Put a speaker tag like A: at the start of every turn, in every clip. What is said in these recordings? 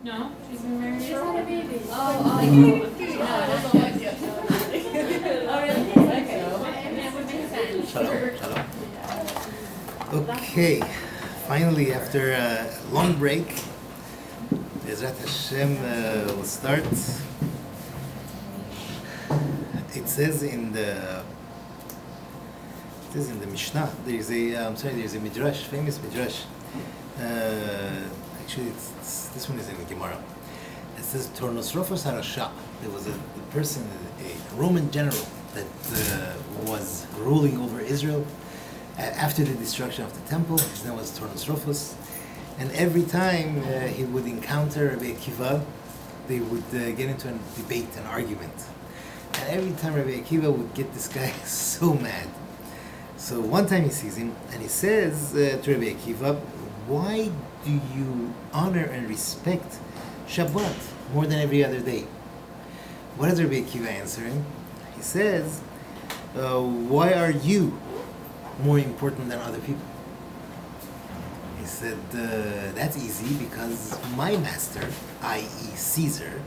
A: No, she's been married.
B: She's had a baby.
A: Oh, really? Okay. That would make sense.
C: Shalom, shalom. Okay, finally after a long break, Bezrat Hashem will start. It says in the Mishnah. There's a midrash, famous midrash. Actually, this one is in the Gemara. It says Tornosrophos Harasha. There was a person, a Roman general that was ruling over Israel after the destruction of the temple. His name was Tornosrophos, and every time he would encounter Rabbi Akiva, they would get into a debate, an argument. And every time Rabbi Akiva would get this guy so mad. So one time he sees him and he says to Rabbi Akiva, "Why do you honor and respect Shabbat more than every other day?" What does Rabbi Akiva answer him? He says, "Why are you more important than other people?" He said, "That's easy because my master, i.e. Caesar,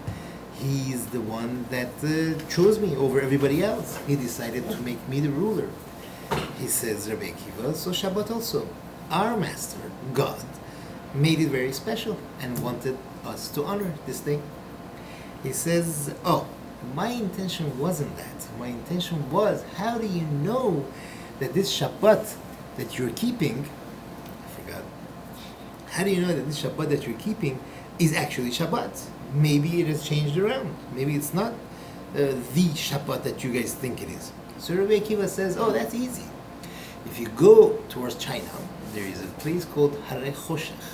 C: he is the one that chose me over everybody else. He decided to make me the ruler." He says, Rabbi Akiva, so Shabbat also. Our master, God, made it very special and wanted us to honor this day. He says, oh, my intention wasn't that. My intention was, how do you know that this Shabbat that you're keeping, I forgot, how do you know that this Shabbat that you're keeping is actually Shabbat? Maybe it has changed around. Maybe it's not the Shabbat that you guys think it is. So Rabbi Akiva says, oh, that's easy. If you go towards China, there is a place called Hare Choshech.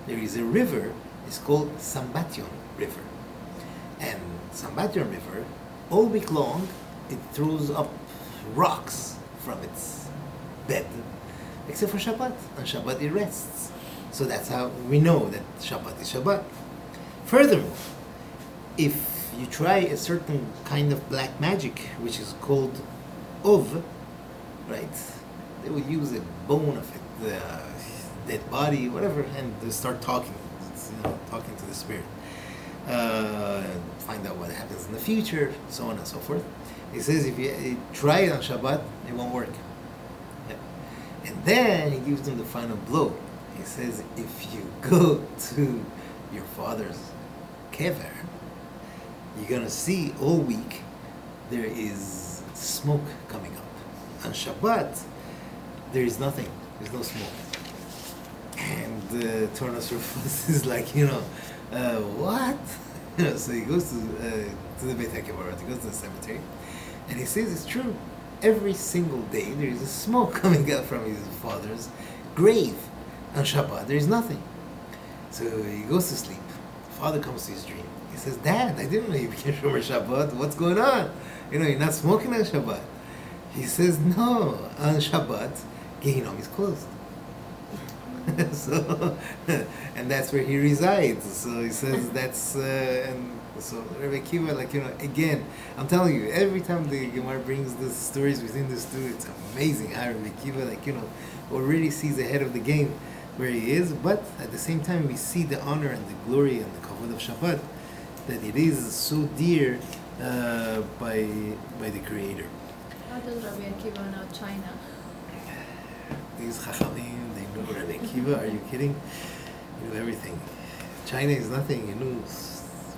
C: There is a river, it's called Sambatyon River. And Sambatyon River, all week long, it throws up rocks from its bed, except for Shabbat. On Shabbat it rests. So that's how we know that Shabbat is Shabbat. Furthermore, if you try a certain kind of black magic, which is called Ov, right? They would use a bone of it, the dead body, whatever, and they start talking, talking to the spirit. Find out what happens in the future, so on and so forth. He says if you try it on Shabbat, it won't work. Yeah. And then he gives them the final blow. He says if you go to your father's kever, you're gonna see all week there is smoke coming up. On Shabbat, there is nothing. There's no smoke. And Tornos Rufus is like, what? So he goes to the Beit HaKevorot, he goes to the cemetery, and he says it's true. Every single day there is a smoke coming out from his father's grave. On Shabbat, there is nothing. So he goes to sleep. Father comes to his dream. He says, Dad, I didn't know you became Shomer Shabbat. What's going on? You're not smoking on Shabbat. He says, no, on Shabbat, Gehinnom is closed. So, and that's where he resides. So he says that's, and so Rabbi Akiva, again, I'm telling you, every time the Gemara brings the stories within this two, it's amazing how Rabbi Akiva, already sees ahead of the game where he is, but at the same time we see the honor and the glory and the kavod of Shabbat, that it is so dear by the Creator.
B: How does Rabbi Akiva know China?
C: These Chachamim, they know Rabbi Akiva. Are you kidding? You know everything. China is nothing. You know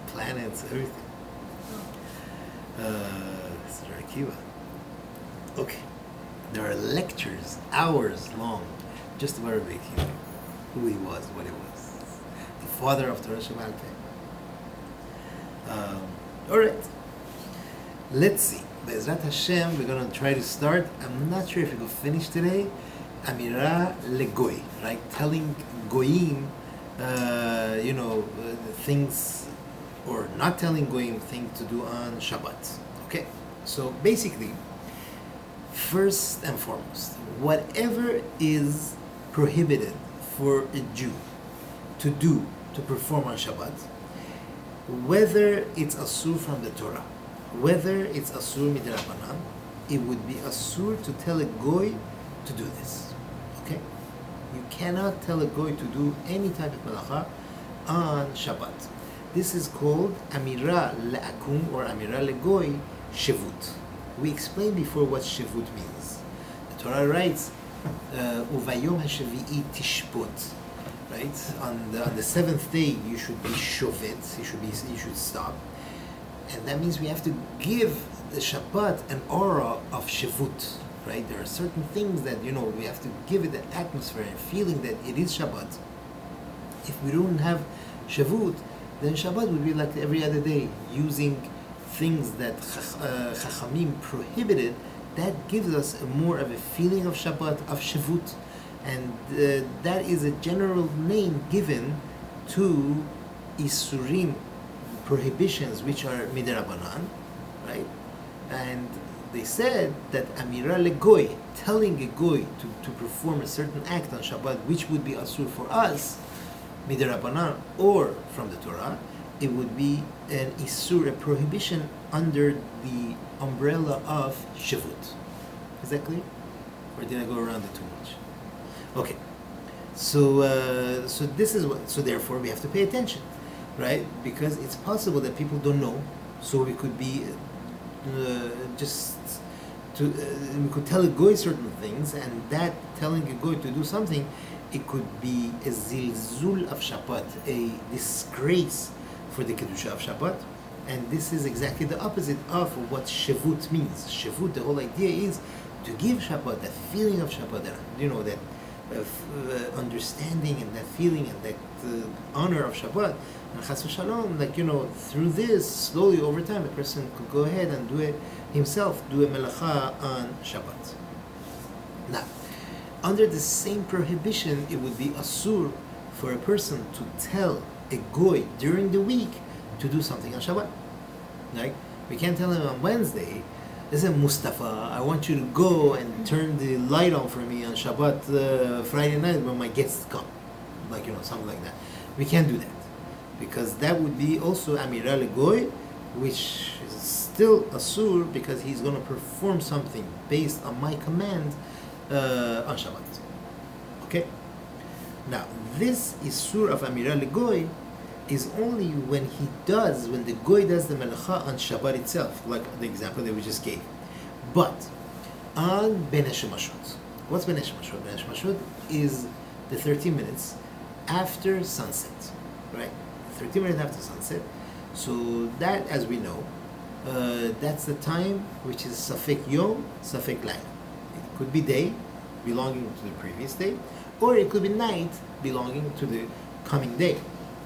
C: planets, everything. It's Rabbi Akiva. Okay. There are lectures, hours long, just about Rabbi Akiva. Who he was, what he was. The father of Torah Shemal Peh. All right. Let's see. Be'ezrat Hashem, we're going to try to start. I'm not sure if we will finish today. Amira Lgoy, right? Telling Goyim, things, or not telling Goyim things to do on Shabbat. Okay? So basically, first and foremost, whatever is prohibited for a Jew to do, to perform on Shabbat, whether it's asur from the Torah, whether it's asur midrabanan, it would be asur to tell a goy to do this. Okay? You cannot tell a goy to do any type of melacha on Shabbat. This is called Amira Le'akum or Amira Lgoy Shevut. We explained before what Shevut means. The Torah writes, Uvayom HaShavi'i Tishpot. Right? On the seventh day you should be shovet, you should stop. And that means we have to give the Shabbat an aura of Shevut. Right? There are certain things that we have to give it an atmosphere and feeling that it is Shabbat. If we don't have Shavut, then Shabbat would be like every other day, using things that Chachamim prohibited. That gives us more of a feeling of Shabbat, of Shavut, and that is a general name given to Isurim, prohibitions which are Midirabanan, right? And they said that Amira Lgoy, telling a goy to perform a certain act on Shabbat, which would be asur for us, midirabanan or from the Torah, it would be an isur, a prohibition under the umbrella of Shavut. Is that clear? Or did I go around it too much? Okay. So this is what. So therefore, we have to pay attention, right? Because it's possible that people don't know. So we could be we could tell a goy certain things, and that telling a goy to do something, it could be a zilzul of Shabbat, a disgrace for the kedusha of Shabbat, and this is exactly the opposite of what Shavut means. Shavut, the whole idea is to give Shabbat that feeling of Shabbat, that understanding and that feeling and that honor of Shabbat. And chas v'shalom, through this, slowly over time, a person could go ahead and do it himself, do a melacha on Shabbat. Now, under the same prohibition, it would be asur for a person to tell a goy during the week to do something on Shabbat. Like, we can't tell him on Wednesday, listen, Mustafa, I want you to go and turn the light on for me on Shabbat Friday night when my guests come. Something like that. We can't do that. Because that would be also Amira Lgoy, which is still asur because he's going to perform something based on my command on Shabbat. Okay? Now, this isur of Amira Lgoy is only when the goy does the melacha on Shabbat itself, like the example that we just gave. But on Ben HaShemashot, what's Ben HaShemashot? Ben HaShemashot is the 13 minutes after sunset, right? 13 minutes after sunset. So that, as we know, that's the time which is Safek Yom, Safek Layla. It could be day, belonging to the previous day, or it could be night, belonging to the coming day.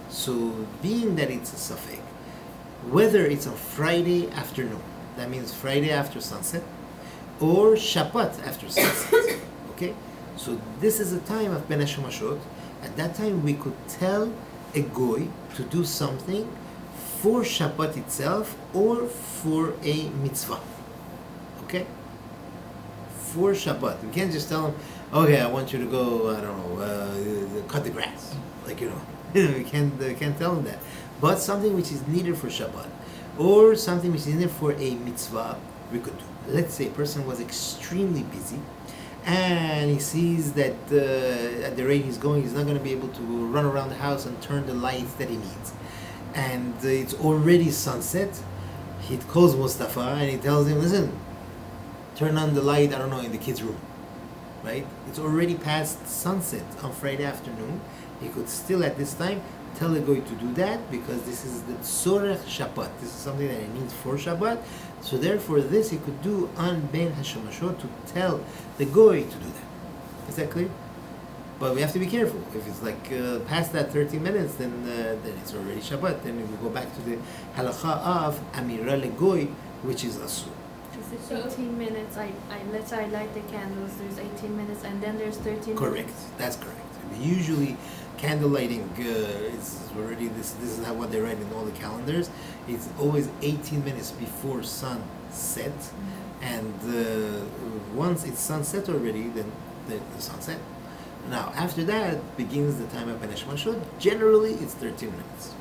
C: So, being that it's a Safek, whether it's on Friday afternoon, that means Friday after sunset, or Shabbat after sunset, okay? So this is a time of Ben HaShemashot. At that time we could tell a goy to do something for Shabbat itself or for a mitzvah, okay? For Shabbat. We can't just tell him, okay, I want you to go, I don't know, cut the grass, we can't tell him that. But something which is needed for Shabbat, or something which is needed for a mitzvah, we could do. Let's say a person was extremely busy, and he sees that at the rate he's going, he's not going to be able to run around the house and turn the lights that he needs. And it's already sunset. He calls Mustafa and he tells him, listen, turn on the light, in the kids' room. Right? It's already past sunset on Friday afternoon. He could still at this time tell a goy to do that because this is the tzorech Shabbat. This is something that he needs for Shabbat. So therefore this he could do on Ben HaShemashot to tell the goy to do that. Is that clear? But we have to be careful. If it's past that 30 minutes, then it's already Shabbat. Then we go back to the halacha of Amira Lgoy, which is asur.
B: Is it 18 minutes? Let's say I light the candles, there's 18 minutes, and then there's 13
C: Correct.
B: minutes?
C: That's correct. Usually, candle lighting is already, this is how what they write in all the calendars. It's always 18 minutes before sunset, and once it's sunset already, then the sunset. Now, after that begins the time of Ben HaShemashot. Generally, it's 13 minutes.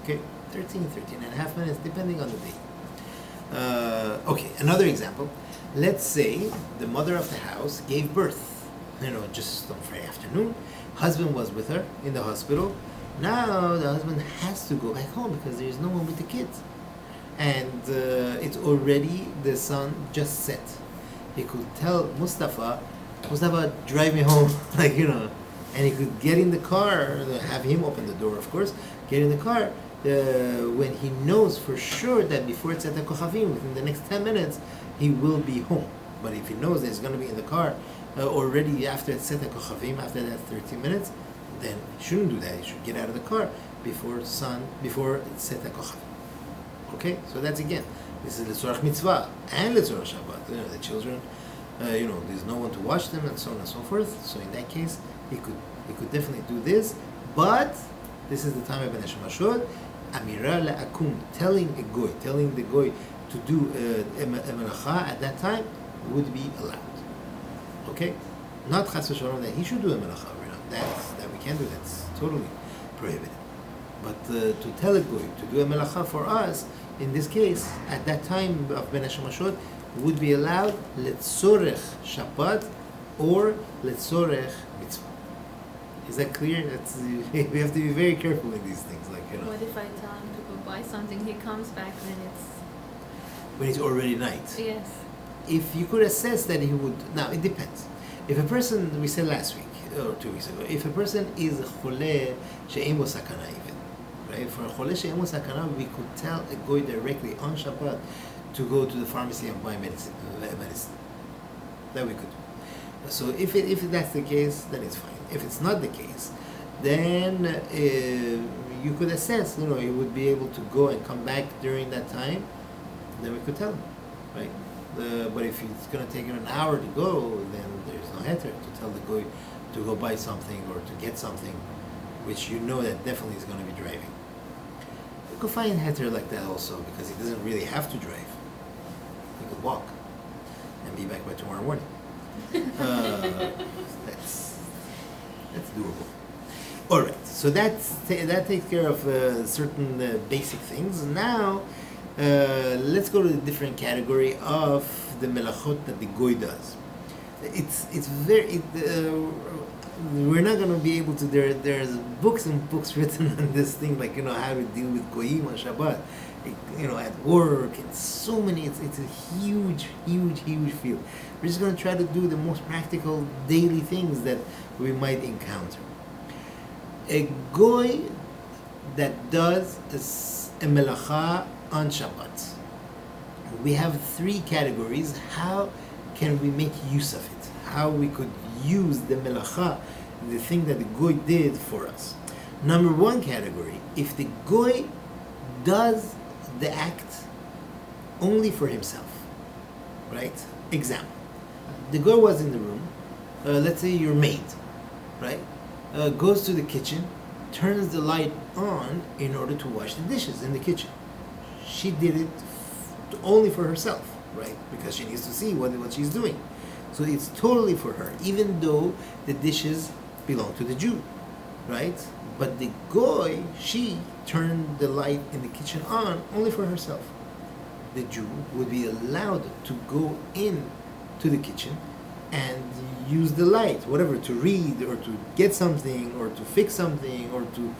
C: Okay? 13 and a half minutes, depending on the day. Okay, another example. Let's say the mother of the house gave birth, just on Friday afternoon. Husband was with her in the hospital. Now the husband has to go back home because there is no one with the kids. And it's already, the sun just set. He could tell Mustafa, drive me home, and he could get in the car, have him open the door, of course, get in the car, when he knows for sure that before it's at the Kochavim, within the next 10 minutes, he will be home. But if he knows that he's going to be in the car already after it's set at Kochavim, after that 13 minutes, then he shouldn't do that. He should get out of the car before it's set at Kochavim. Okay, so that's again, this is L'tzorach mitzvah and L'tzorach Shabbat. The children, there's no one to watch them and so on and so forth. So in that case, he could definitely do this. But this is the time of Ben Hashemashot. Amira la'akum, telling the goy to do a melacha at that time would be allowed. Okay, not chas v'shalom that he should do a melacha. That we can't do. That's totally prohibited. But to tell a goy to do a melacha for us, in this case, at that time of Ben Hashemashot, would be allowed letzorech Shabbat or letzorech mitzvah. Is that clear? We have to be very careful with these things.
B: What if I tell him to go buy something? He comes back
C: when it's already night.
B: Yes.
C: If you could assess that he would, now it depends. If a person, we said last week or 2 weeks ago, if a person is chole she'ein bo sakana even, right? For a chole she'ein bo sakana, we could tell a goy directly on Shabbat to go to the pharmacy and buy medicine. That we could do. So if that's the case, then it's fine. If it's not the case, then you could assess, he would be able to go and come back during that time, then we could tell him, right? But if it's going to take him an hour to go, then there's no heter to tell the goy to go buy something or to get something, which that definitely is going to be driving. You could find heter like that also, because he doesn't really have to drive. He could walk and be back by tomorrow morning. That's doable. All right, so that takes care of certain basic things. Now, let's go to the different category of the melachot that the goy does. We're not going to be able to. There's books and books written on this thing, how to deal with goyim on Shabbat. At work, and so many. It's a huge field. We're just going to try to do the most practical daily things that we might encounter. A goy that does a melacha on Shabbat. We have 3 categories. How can we make use of it? How we could use the melacha, the thing that the goy did for us. Number 1 category, if the goy does the act only for himself, right? Example, the goy was in the room, let's say your maid, right? Goes to the kitchen, turns the light on in order to wash the dishes in the kitchen. She did it only for herself, right? Because she needs to see what she's doing. So it's totally for her, even though the dishes belong to the Jew, right? But the goy, she turned the light in the kitchen on only for herself. The Jew would be allowed to go in to the kitchen and use the light, whatever, to read or to get something or to fix something or to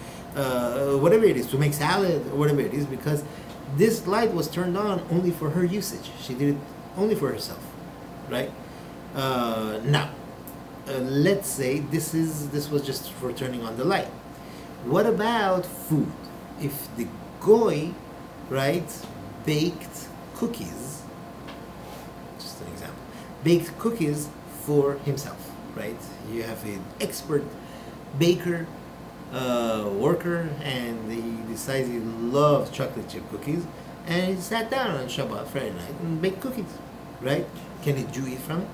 C: whatever it is, to make salad or whatever it is, because this light was turned on only for her usage. She did it only for herself, right? Now, let's say this was just for turning on the light. What about food? If the goy, right, baked cookies, just an example, baked cookies for himself, right? You have an expert baker, worker, and he decides he loves chocolate chip cookies, and he sat down on Shabbat, Friday night, and baked cookies, right? Can a Jew eat from it?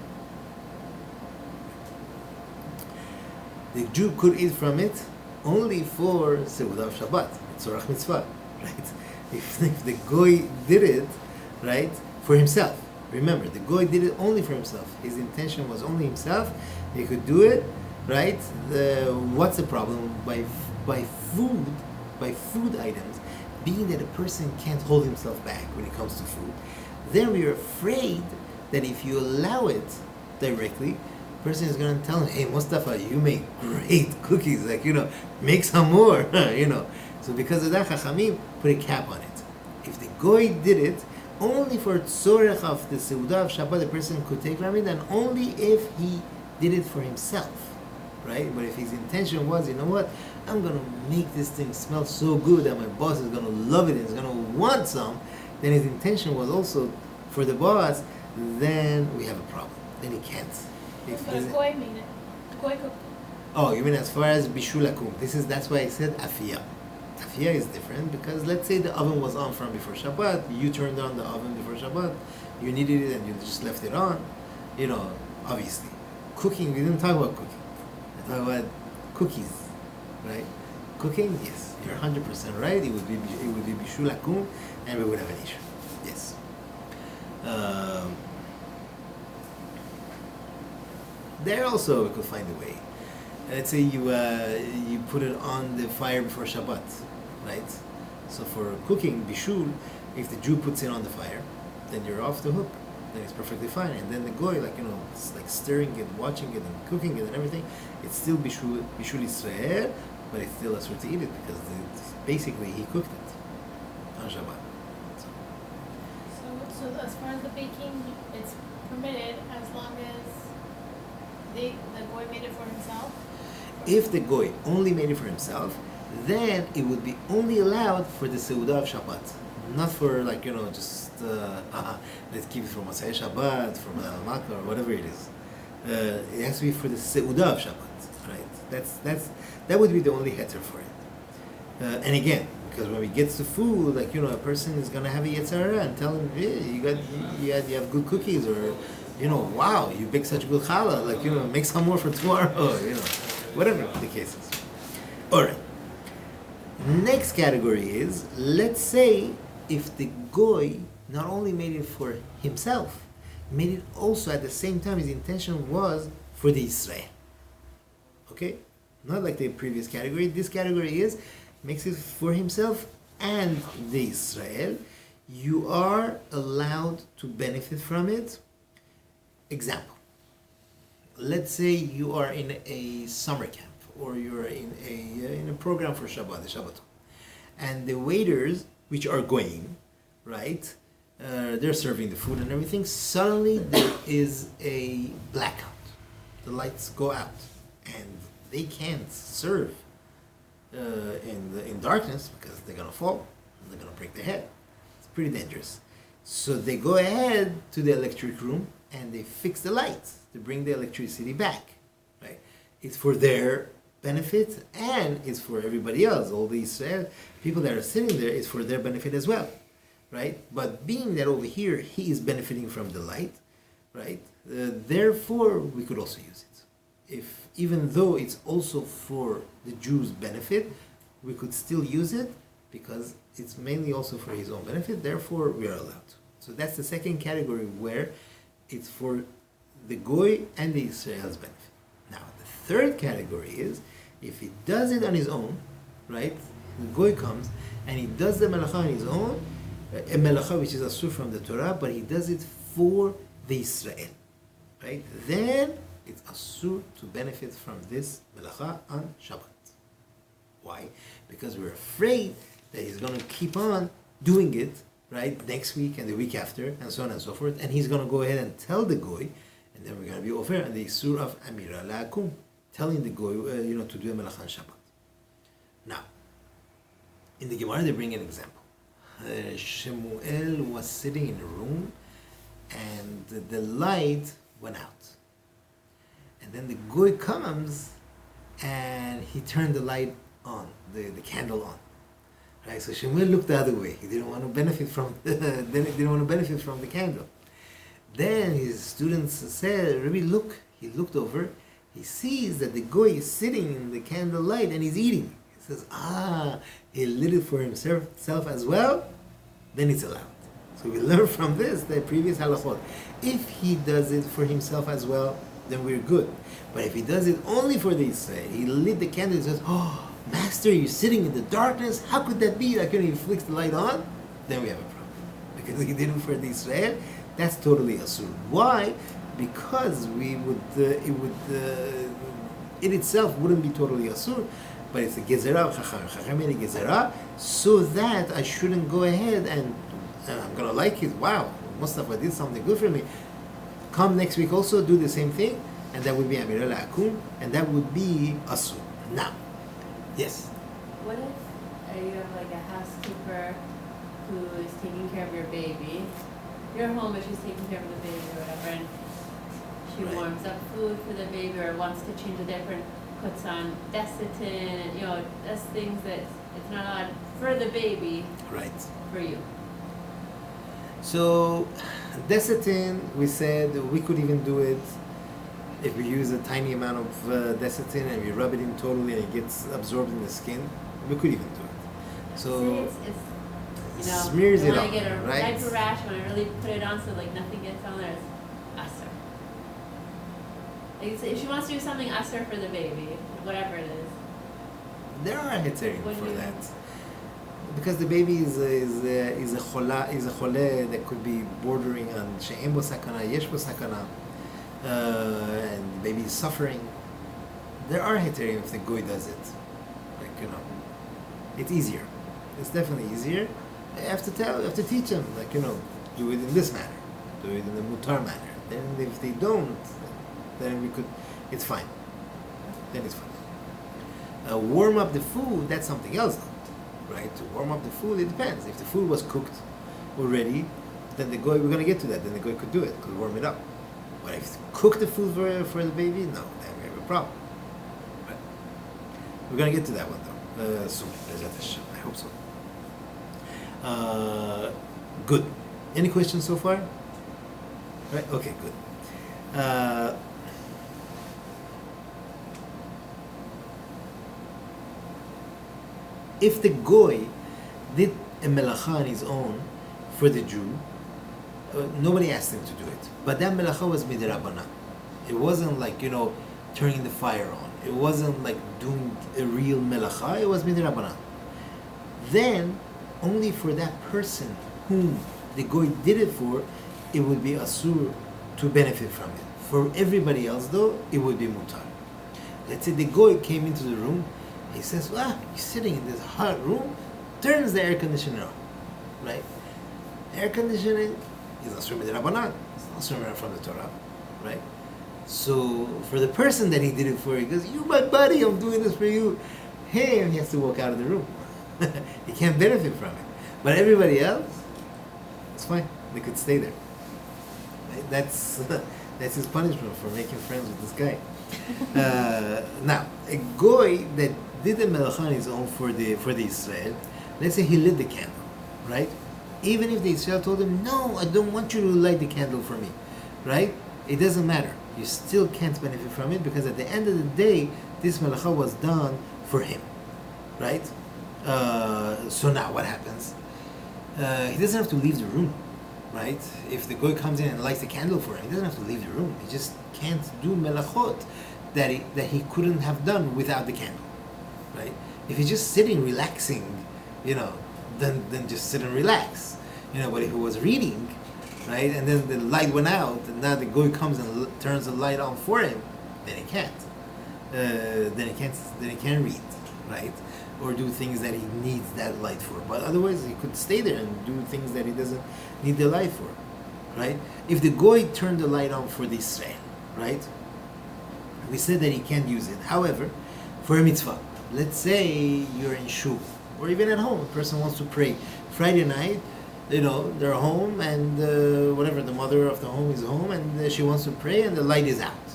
C: The Jew could eat from it only for Seudah of Shabbat, Tzorach Mitzvah, right? If the goy did it, right, for himself. Remember, the goy did it only for himself. His intention was only himself. He could do it, right? What's the problem? By food items, being that a person can't hold himself back when it comes to food, then we are afraid that if you allow it directly, the person is going to tell him, hey, Mustafa, you make great cookies, make some more, So because of that, Chachamim put a cap on it. If the Goy did it, only for tzorech of the Seudah of Shabbat, the person could take Ramin, and only if he did it for himself, right? But if his intention was, you know what, I'm going to make this thing smell so good that my boss is going to love it and is going to want some, then his intention was also for the boss, then we have a problem. Then he can't.
A: But Goy made it. Goy cooked it.
C: Oh, you mean as far as bishul akum? That's why I said afiyah. Afiyah is different because let's say the oven was on from before Shabbat, you turned on the oven before Shabbat, you needed it and you just left it on. You know, obviously. Cooking, we didn't talk about cooking. We talk about cookies, right? Cooking, yes, you're 100% right. It would be bishul akum, and we would have an issue. Yes. There also we could find a way. Let's say you put it on the fire before Shabbat, right? So for cooking bishul, if the Jew puts it on the fire, then you're off the hook. Then it's perfectly fine. And then the goy, it's like stirring it, watching it, and cooking it, and everything. It's still bishul Israel, but it's still asur to eat it because basically he cooked it on Shabbat.
A: So as far as the baking, it's permitted as long as the Goy made it for himself?
C: If the goy only made it for himself, then it would be only allowed for the Seudah of Shabbat, not for just let's keep it from Motzei Shabbat, from Makkah or whatever it is. It has to be for the Seudah of Shabbat, right? That would be the only heter for it. And again, because when we get to food, a person is gonna have a Yetzirah and tell him, hey, you have good cookies, or wow, you bake such good challah, make some more for tomorrow, whatever the case is. All right. Next category is, let's say if the goy not only made it for himself, made it also at the same time, his intention was for the Israel. Okay? Not like the previous category. This category is, makes it for himself and the Israel. You are allowed to benefit from it. Example. Let's say you are in a summer camp, or you're in a program for Shabbat, the Shabbaton, and the waiters, which are going, right, they're serving the food and everything. Suddenly there is a blackout. The lights go out, and they can't serve in darkness because they're gonna fall, and they're gonna break their head. It's pretty dangerous. So they go ahead to the electric room and they fix the lights to bring the electricity back, right? It's for their benefit and it's for everybody else. All these people that are sitting there, it's for their benefit as well, right? But being that over here, he is benefiting from the light, right? Therefore, we could also use it. Even though it's also for the Jews' benefit, we could still use it because it's mainly also for his own benefit. Therefore, we are allowed. So that's the second category where it's for the goy and the Israel's benefit. Now, the third category is if he does it on his own, right? The goy comes and he does the melacha on his own, a melacha which is asur from the Torah, but he does it for the Israel, right? Then it's asur to benefit from this melacha on Shabbat. Why? Because we're afraid that he's going to keep on doing it, right, next week and the week after, and so on and so forth, and he's going to go ahead and tell the goy, and then we're going to be over on the Isur of Amira La'akum, telling the goy, to do a melach on Shabbat. Now, in the Gemara they bring an example. Shemuel was sitting in a room, and the light went out. And then the goy comes, and he turned the light on, the candle on. Right, so Shemuel looked the other way. He didn't want to benefit from the candle. Then his students said, Rabbi, look. He looked over. He sees that the goy is sitting in the candlelight and he's eating. He says, he lit it for himself as well. Then it's allowed. So we learn from this the previous halachot. If he does it for himself as well, then we're good. But if he does it only for the Israel, he lit the candle and says, Master, you're sitting in the darkness. How could that be? Like, he flicks the light on. Then we have a problem. Because he did it for the Israel. That's totally asur. Why? Because it itself wouldn't be totally asur. but it's a gezerah of Chacham. Chacham made a gezerah so that I shouldn't go ahead and I'm gonna like it. Wow, Mustafa did something good for me. Come next week also do the same thing, and that would be Amira La'akun, and that would be Asur. Now, yes.
B: What if you have like a housekeeper who is taking care of your baby? You're home, but she's taking care of the baby or whatever, and she
C: Right.
B: warms up food for the baby or wants to change a diaper and puts on Desitin, and that's things that it's not on for the baby,
C: Right.
B: for you.
C: So, Desitin, we said we could even do it if we use a tiny amount of Desitin and we rub it in totally and it gets absorbed in the skin. We could even do it. So,
B: it's
C: smears it
B: when
C: on,
B: I get a
C: right?
B: diaper rash, when I really put it on so like nothing gets on there, it's usher. Like, if she wants to do something usher for the baby, whatever it is.
C: There are heterim
B: What
C: for
B: do you-
C: that. Because the baby is a chole that could be bordering on she'em bo sakana, yesh bo sakana, and the baby is suffering. There are heterim if the goy does it. Like, it's easier. It's definitely easier. You have to teach them, like, do it in this manner, do it in the mutar manner. Then if they don't, then it's fine. Then it's fine. Warm up the food, that's something else, right? To warm up the food, it depends. If the food was cooked already, then the goy, we're going to get to that, then the goy could do it, could warm it up. But if you cook the food for the baby, no, then we have a problem. Right? We're going to get to that one, though, soon. I hope so. Good. Any questions so far? Right? Okay, good. If the goy did a melacha on his own for the Jew, nobody asked him to do it. But that melacha was midrabanan. It wasn't like, turning the fire on. It wasn't like doing a real melacha. It was midrabanan. Then, only for that person whom the goy did it for, it would be asur to benefit from it. For everybody else, though, it would be mutar. Let's say the goy came into the room. He says, you're sitting in this hot room, turns the air conditioner on, right? Air conditioning is asur midrabanan. It's not asur from the Torah, right? So for the person that he did it for, he goes, "You my buddy, I'm doing this for you." Him, he has to walk out of the room. He can't benefit from it. But everybody else, it's fine. They could stay there. Right? That's his punishment for making friends with this guy. Now, a goy that did the melacha on his own for the Israel, let's say he lit the candle, right? Even if the Israel told him, "No, I don't want you to light the candle for me," right? It doesn't matter. You still can't benefit from it because at the end of the day, this melacha was done for him, right? So now what happens? He doesn't have to leave the room, right? If the goy comes in and lights the candle for him, he doesn't have to leave the room. He just can't do melachot that he couldn't have done without the candle, right? If he's just sitting relaxing, then just sit and relax, But if he was reading, right, and then the light went out, and now the goy comes and turns the light on for him, then he can't. Then he can't read, right? Or do things that he needs that light for. But otherwise, he could stay there and do things that he doesn't need the light for, right? If the goy turned the light on for the Israel, right? We said that he can't use it. However, for a mitzvah, let's say you're in shul, or even at home, a person wants to pray. Friday night, they're home and whatever, the mother of the home is home and she wants to pray and the light is out.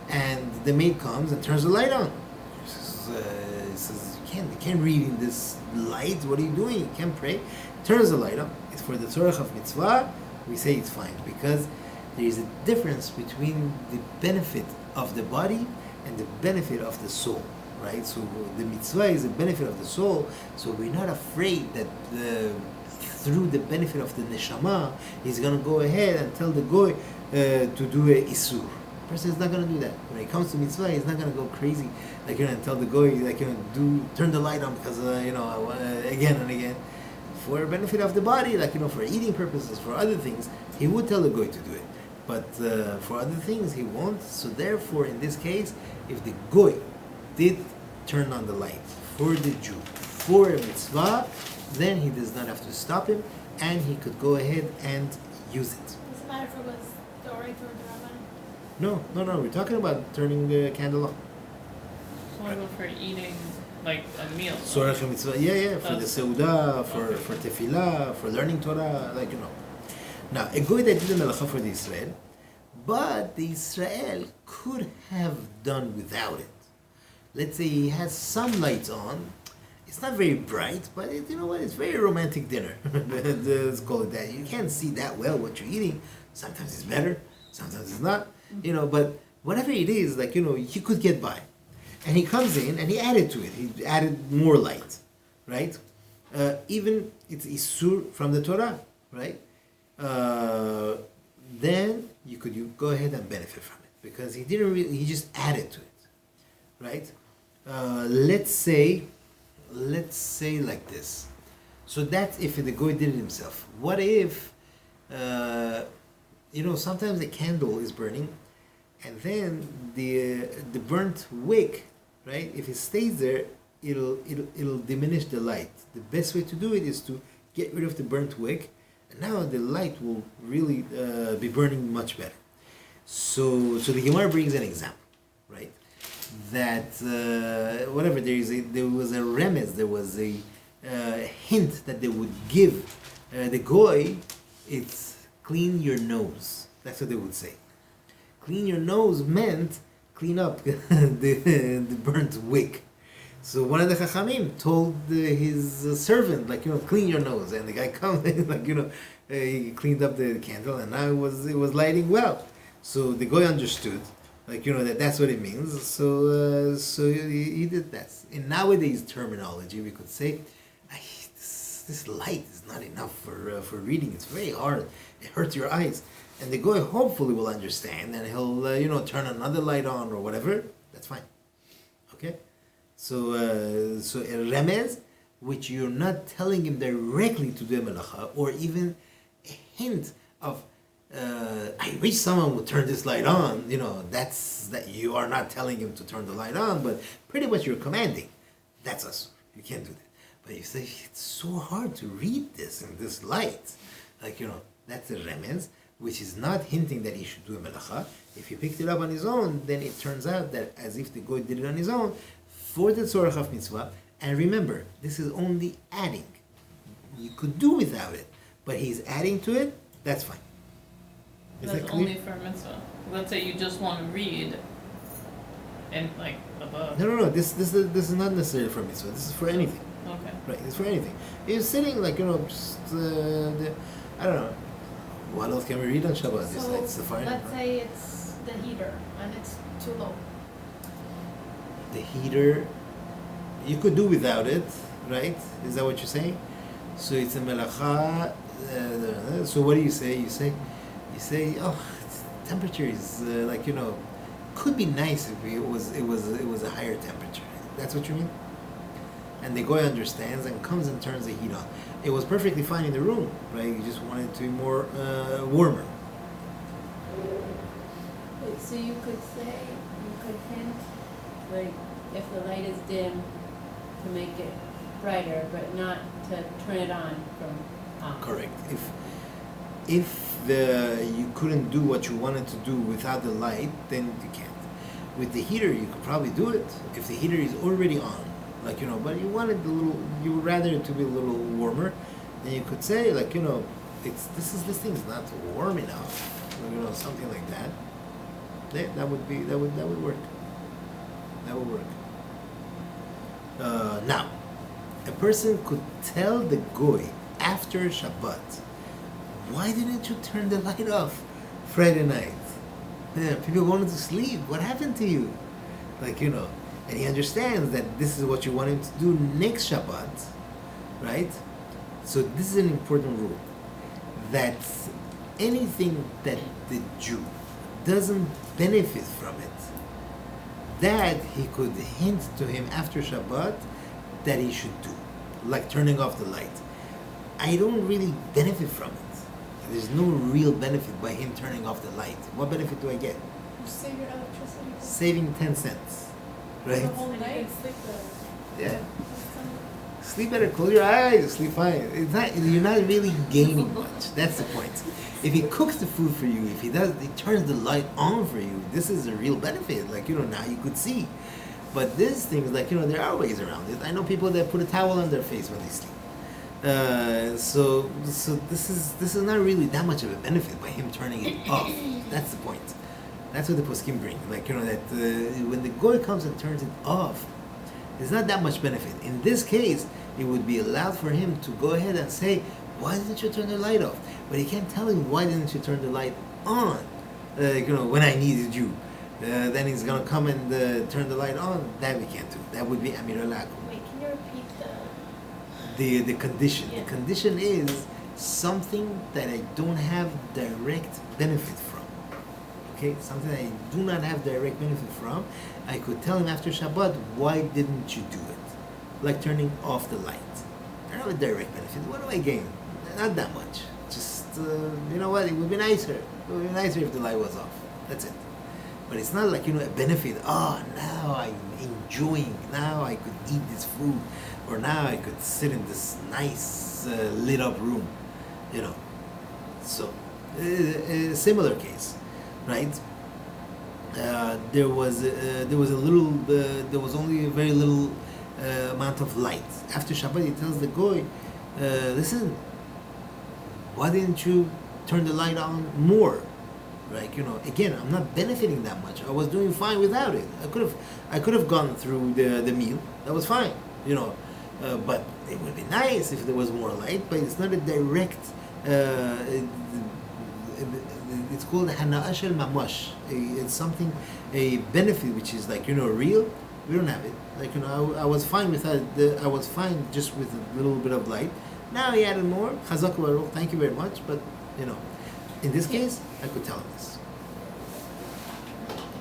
C: And the maid comes and turns the light on. He says, you can't read in this light. What are you doing? You can't pray. Turns the light on. It's for the tzorach of mitzvah. We say it's fine because there is a difference between the benefit of the body and the benefit of the soul, right? So the mitzvah is the benefit of the soul. So we're not afraid that through the benefit of the neshama, he's going to go ahead and tell the goy to do a isur. The person is not going to do that. When it comes to mitzvah, he's not going to go crazy, and tell the goy, turn the light on because, again and again. For benefit of the body, for eating purposes, for other things, he would tell the goy to do it. But for other things, he won't. So therefore, in this case, if the goy did turn on the light for the Jew, for a mitzvah, then he does not have to stop him, and he could go ahead and use it.
A: Doesn't matter if it was the Orator or the Rabban.
C: No, we're talking about turning the candle on.
D: So for eating like a meal.
C: Sorach mitzvah, yeah, for the
D: That's-
C: seudah, for
D: okay.
C: tefillah, for learning Torah, like you know. Now, a goy that did the melacha for the Israel, but the Israel could have done without it. Let's say he has some lights on. It's not very bright, but you know what? It's very romantic dinner. Let's call it that. You can't see that well what you're eating. Sometimes it's better, sometimes it's not. You know, but whatever it is, like you know, he could get by. And he comes in and he added to it. He added more light, right? Even it's isur from the Torah, right? Then you go ahead and benefit from it because he didn't really. He just added to it, right? Let's say like this. So that's if the goy did it himself. What if, sometimes the candle is burning, and then the burnt wick, right? If it stays there, it'll diminish the light. The best way to do it is to get rid of the burnt wick, and now the light will really be burning much better. So the Gemara brings an example, right? That whatever there was a remez, there was a hint that they would give the goy. It's clean your nose. That's what they would say. Clean your nose meant clean up the burnt wick. So one of the Chachamim told his servant, clean your nose, and the guy comes, he cleaned up the candle, and now it was lighting well. So the guy understood, that's what it means. So he did that. In nowadays terminology, we could say, this light is not enough for reading. It's very hard. It hurts your eyes. And the guy hopefully will understand, and he'll turn another light on or whatever. That's fine. Okay. So a remez, which you're not telling him directly to do a melacha, or even a hint of, I wish someone would turn this light on. That's that you are not telling him to turn the light on, but pretty much you're commanding. That's us. You can't do that. But you say it's so hard to read this in this light, that's a remez, which is not hinting that he should do a melacha. If he picked it up on his own, then it turns out that as if the goy did it on his own for the tzorach of mitzvah. And remember, this is only adding. You could do without it, but he's adding to it. That's fine. Is
D: That's
C: that clear?
D: only for mitzvah. Let's say you just want to read, and above.
C: No. This is not necessarily for mitzvah. This is for anything.
D: Okay.
C: Right, it's for anything. You're sitting just I don't know. What else can we read on Shabbat? Just like Safari.
A: Let's say it's the heater and it's too low.
C: The heater, you could do without it, right? Is that what you're saying? So it's a melacha. So what do you say? You say, temperature is could be nice if it was a higher temperature. That's what you mean? And the goy understands and comes and turns the heat on. It was perfectly fine in the room, right? You just wanted it to be more warmer.
B: Wait, so you could hint, if the light is dim, to make it brighter, but not to turn it on from off.
C: Correct. If you couldn't do what you wanted to do without the light, then you can't. With the heater, you could probably do it if the heater is already on. But you wanted you would rather it to be a little warmer, then you could say, this thing's not warm enough, something like that. Yeah, that would work. That would work. Now, a person could tell the goy after Shabbat, why didn't you turn the light off Friday night? Yeah, people wanted to sleep. What happened to you? And he understands that this is what you want him to do next Shabbat, right? So this is an important rule, that anything that the Jew doesn't benefit from it, that he could hint to him after Shabbat that he should do, like turning off the light. I don't really benefit from it. There's no real benefit by him turning off the light. What benefit do I get?
A: Save your electricity.
C: Saving 10 cents. right?
A: The whole
E: And you
A: night.
E: can sleep better.
C: Yeah. Sleep better, close your eyes, sleep fine. It's not, you're not really gaining much. That's the point. If he cooks the food for you, if he turns the light on for you, this is a real benefit. Like, now you could see. But this thing is like, there are ways around it. I know people that put a towel on their face when they sleep. So this is not really that much of a benefit by him turning it off. That's the point. That's what the poskim bring. Like, that when the goy comes and turns it off, there's not that much benefit. In this case, it would be allowed for him to go ahead and say, why didn't you turn the light off? But he can't tell him, why didn't you turn the light on? When I needed you. Then he's going to come and turn the light on. That we can't do. That would be Amira.
A: Wait, can you repeat
C: The condition.
A: Yeah.
C: The condition is something that I don't have direct benefit from. Okay? Something I do not have direct benefit from. I could tell him after Shabbat, why didn't you do it? Like turning off the light. I don't have a direct benefit. What do I gain? Not that much. Just, you know what? It would be nicer. It would be nicer if the light was off. That's it. But it's not like, a benefit. Oh, now I'm enjoying. Now I could eat this food. Or now I could sit in this nice lit up room. So, a similar case, right? There was only a very little amount of light. After Shabbat, he tells the goy, listen, why didn't you turn the light on more? Like, again, I'm not benefiting that much. I was doing fine without it. I could have gone through the meal. That was fine, but it would be nice if there was more light. But it's not a direct. It's called hana'ah shel mamash. It's something, a benefit which is like real. We don't have it. Like I was fine without. I was fine just with a little bit of light. Now he added more. Chazak u'baruch. Thank you very much. But in this case, I could tell him this.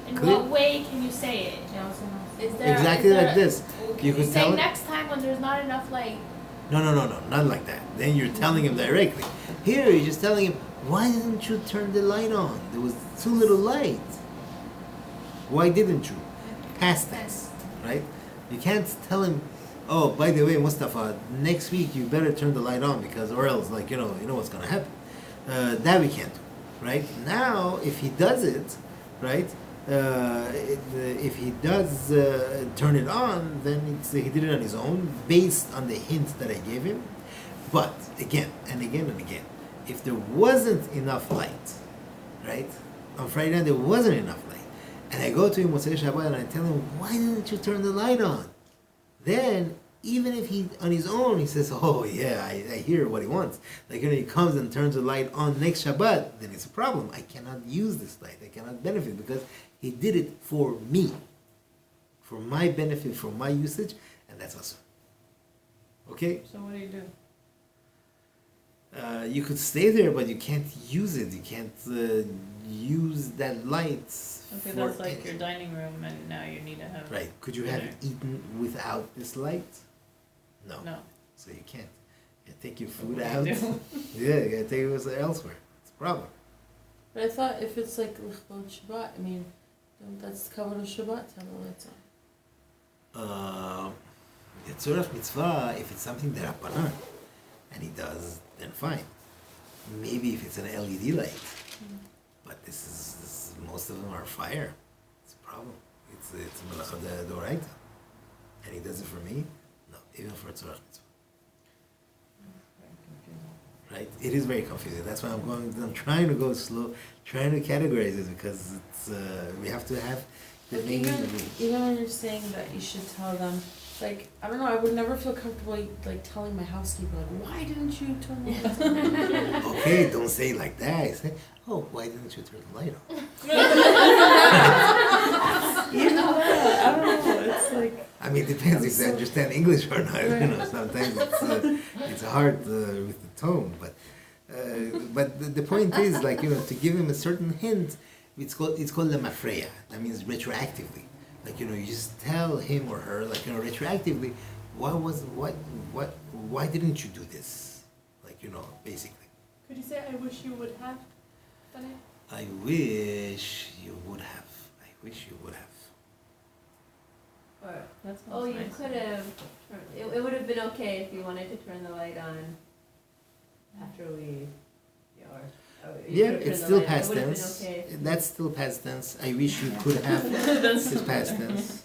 A: In
C: Clear?
A: what way can you say it?
E: Is there
C: Exactly
E: is there,
C: like this. You
A: You
C: could
A: say
C: tell him.
A: next time when there's not enough light.
C: No, not like that. Then you're telling him directly. Here, you're just telling him, why didn't you turn the light on? There was too little light. Why didn't you? Past tense, right? You can't tell him, oh, by the way, Mustafa, next week you better turn the light on because, or else, like, you know what's going to happen. That we can't do, right? Now, if he does it, right? If he does turn it on, then he did it on his own, based on the hint that I gave him. But again and again and again, if there wasn't enough light, right? On Friday night there wasn't enough light, and I go to him Motzei Shabbat and I tell him, why didn't you turn the light on? Then even if he on his own he says, oh yeah, I hear what he wants. Like he comes and turns the light on next Shabbat, then it's a problem. I cannot use this light. I cannot benefit because he did it for me, for my benefit, for my usage, and that's awesome. Okay?
D: So what do you do?
C: You could stay there, but you can't use it. You can't use that light.
D: Okay,
C: for
D: that's like
C: anything.
D: your dining room, and now you need to have.
C: Right. Could you have
D: dinner.
C: eaten without this light? No.
D: No.
C: So you can't. You take your food
D: What do
C: out.
D: you do?
C: Yeah, you gotta take it elsewhere. It's a problem.
E: But I thought if it's like L'chvod Shabbat, I mean, that's covered with Shabbat to have the lights on.
C: The tzorach mitzvah, if it's something that Rabbanan, and he does, then fine. Maybe if it's an LED light. But this most of them are fire. It's a problem. It's melacha d'oraita. And he does it for me? No, even for tzorach mitzvah. Right? It is very confusing. That's why I'm trying to go slow, trying to categorize it because it's we have to have the
E: Like
C: main.
E: even when you're saying that you should tell them, like, I don't know, I would never feel comfortable like telling my housekeeper, like, why didn't you turn the lights on?
C: Okay, don't say it like that. Say, oh, why didn't you turn the light on?
E: You know what? I don't know. It's like
C: I mean, it depends if they understand English or not. Sometimes it's hard with the tone, but the point is like to give him a certain hint. It's called lemafreya. That means retroactively. Like you just tell him or her like retroactively, why didn't you do this? Like basically.
A: Could you say, I wish you would have done it?
C: I wish you would have. I wish you would have.
B: Or,
D: That sounds
B: oh, you
D: nice.
B: could have, it would have been okay if you wanted to turn the light on after we, or. You
C: Yeah,
B: could have turned
C: it's
B: the
C: still
B: light on. It
C: past
B: would have been
C: tense.
B: okay if-
C: That's still past tense. I wish you could have.
D: That's
C: It's past tense.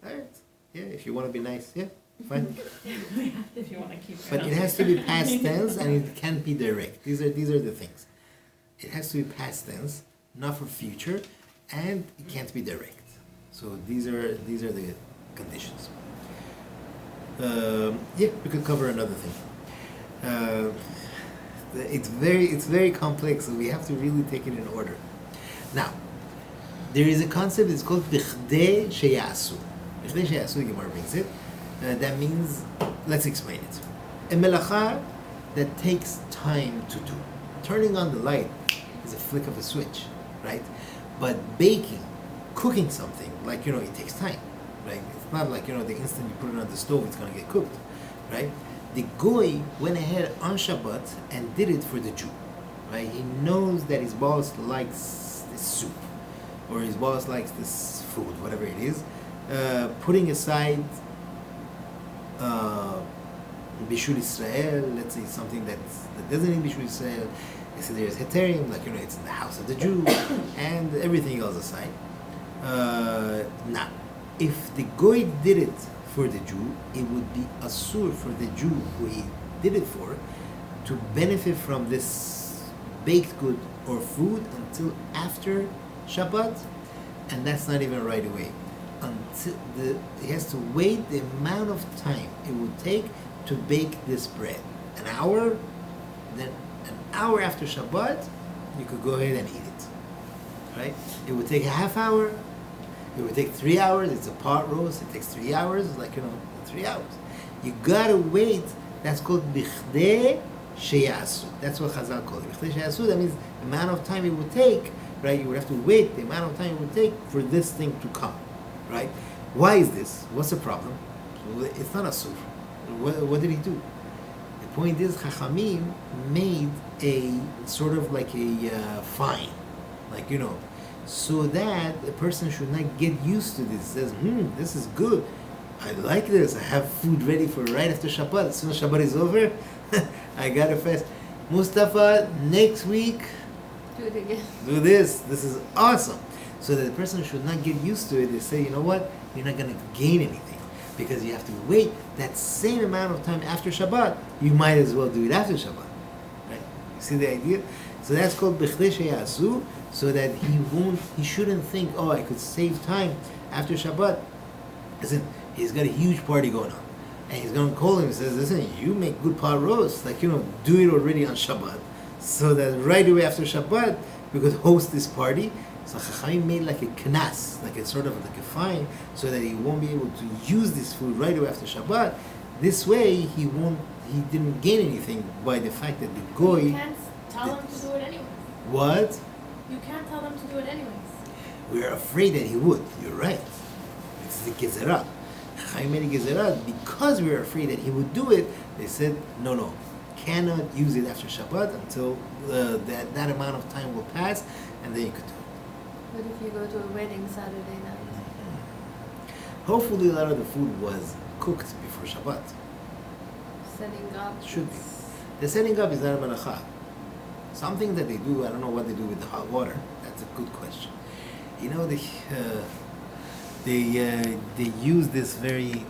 C: Alright. Yeah, if you want to be nice, yeah, fine.
D: if you wanna keep your
C: But it has to be past tense and it can't be direct. These are the things. It has to be past tense, not for future, and it can't be direct. So these are the conditions. Yeah, we could cover another thing. It's very complex, so we have to really take it in order. Now, there is a concept. It's called bichdei sheyasu. Bichdei sheyasu, the Gemara brings it. That means, let's explain it. A melacha that takes time to do. Turning on the light is a flick of a switch, right? But baking, cooking something, like, it takes time, right? It's not like, the instant you put it on the stove, it's going to get cooked, right? The Goy went ahead on Shabbat and did it for the Jew, right? He knows that his boss likes this soup, or his boss likes this food, whatever it is. Putting aside Bishul Israel, let's say something that doesn't need Bishul Israel. They say there's Heterim, like, it's in the house of the Jew, and everything else aside. Now, if the Goy did it for the Jew, it would be asur for the Jew who he did it for to benefit from this baked good or food until after Shabbat, and that's not even right away. Until he has to wait the amount of time it would take to bake this bread. An hour, then an hour after Shabbat, you could go ahead and eat it. Right? It would take a half hour. It would take 3 hours. It's a pot roast. It takes 3 hours. It's like, 3 hours. You gotta wait. That's called bichdei sheyasu. That's what Chazal called it. Bichdei sheyasu, that means the amount of time it would take, right? You would have to wait the amount of time it would take for this thing to come, right? Why is this? What's the problem? It's not asur. What did he do? The point is, Chachamim made a sort of like a fine, like, so that a person should not get used to this. Says, this is good. I like this. I have food ready for right after Shabbat. As soon as Shabbat is over, I gotta fast. Mustafa, next week,
B: Do it again.
C: do this. This is awesome. So that the person should not get used to it. They say, you know what? You're not gonna gain anything because you have to wait that same amount of time after Shabbat. You might as well do it after Shabbat, right? You see the idea? So that's called bichdei sheyasu, so that he shouldn't think, oh, I could save time after Shabbat. Listen, he's got a huge party going on, and he's going to call him and says, listen, you make good pot roast, like, do it already on Shabbat, so that right away after Shabbat we could host this party. So Chachamim made like a knas, like a sort of like a fine, so that he won't be able to use this food right away after Shabbat. This way he didn't gain anything by the fact that the
A: You
C: Goy.
A: can't tell them to do it anyways.
C: What?
A: You can't tell them to do it anyways.
C: We're afraid that he would. You're right. It's the gezerah. Chaim made a gezerah because we were afraid that he would do it. They said, no, cannot use it after Shabbat until that amount of time will pass, and then you could do it.
B: What if you go to a wedding Saturday night?
C: Hopefully, a lot of the food was cooked before Shabbat.
B: Setting up.
C: Should be. The setting up is not a melacha. Something that they do, I don't know what they do with the hot water. That's a good question. They use this very